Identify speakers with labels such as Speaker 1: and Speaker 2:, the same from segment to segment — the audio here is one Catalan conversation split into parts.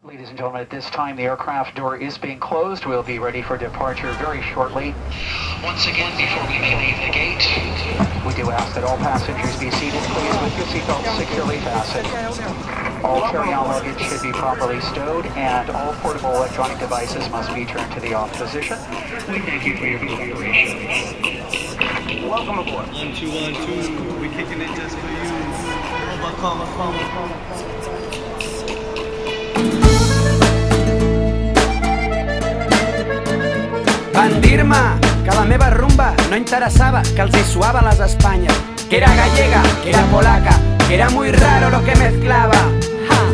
Speaker 1: Ladies and gentlemen, at this time the aircraft door is being closed. We'll be ready for departure very shortly. Once again, before we may leave the gate, we do ask that all passengers be seated, please, with your seatbelts securely fastened. All carry-on luggage should be properly stowed, and all portable electronic devices must be turned to the off position. We thank you for your cooperation. Welcome aboard.
Speaker 2: 1 2 1 2. We're kicking it just for you.
Speaker 3: Van dir-me que la meva rumba no interessava, que els hi suava les Espanyes, que era gallega, que era polaca, que era muy raro lo que mezclaba.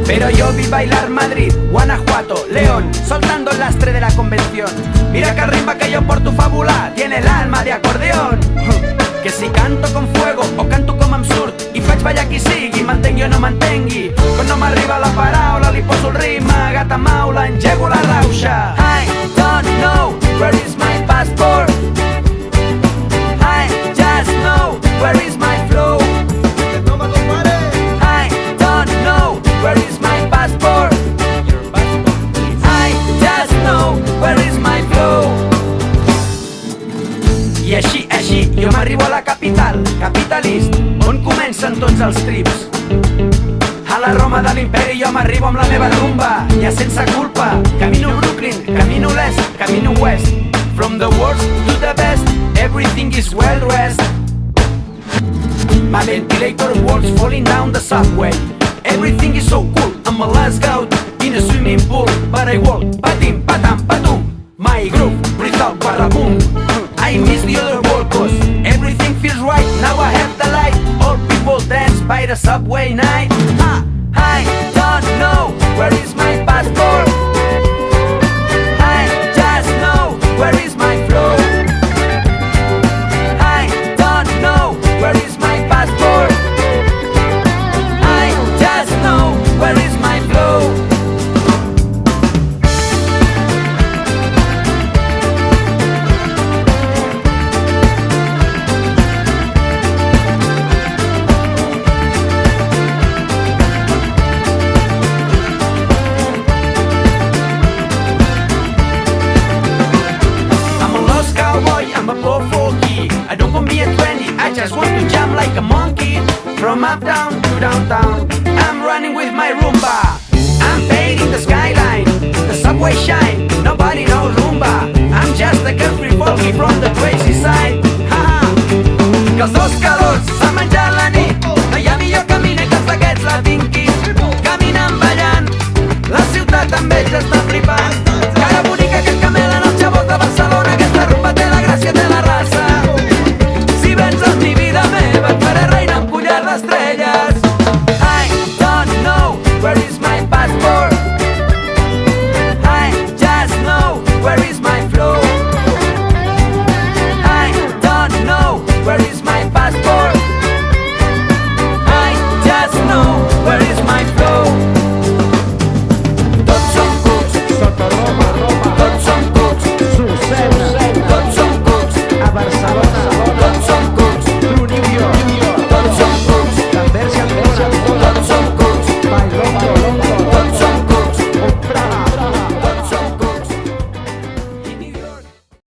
Speaker 3: Pero yo vi bailar Madrid, Guanajuato, León, soltando el lastre de la convención. Mira que el ritmo que yo porto fabula tiene el alma de acordeón. Que si canto con fuego o canto com em surt i faig ballar qui sigui, m'entengui o no m'entengui, quan no m'arriba la paraula li poso el ritme, gata maula, engego la rauxa. I don't know where is my passport, I just know where is my flow. I don't know where is my passport, I just know where is my flow. I així, jo m'arribo a la capital, capitalist, on comencen tots els trips. A la Roma de l'imperi jo m'arribo amb la meva rumba, ja sense culpa. Camino Brooklyn, camino l'est, camino west. From the worst to the best, everything is well dressed. My ventilator works falling down the subway. Everything is so cool, I'm a last scout in a swimming pool. But I walk, patim, patam, patum. My groove, breathe out, barra boom. I miss the other world cause everything feels right. Now I have the light, all people dance by the subway night. I don't know where is my passport, I just know where is my flow. I don't know where is my passport, I just know where is my flow. I don't want to be a trendy, I just want to jam like a monkey. From uptown to downtown, I'm running with my rumba. I'm painting the skyline, the subway shine, nobody knows rumba. I'm just a country folky from the crazy side. Que els dos calors s'han menjat la nit, no hi ha millor caminer que els d'aquests la tinguis. Caminant ballant, la ciutat amb ells està flipant. Cara bonica que encamelen els xavos de Barcelona, aquesta rumba té la gràcia, té la raça. Si vens amb mi vida meva et faré reina amb collar d'estrelles. I don't know where is my passport, I just know where is my flow. I don't know where is my passport,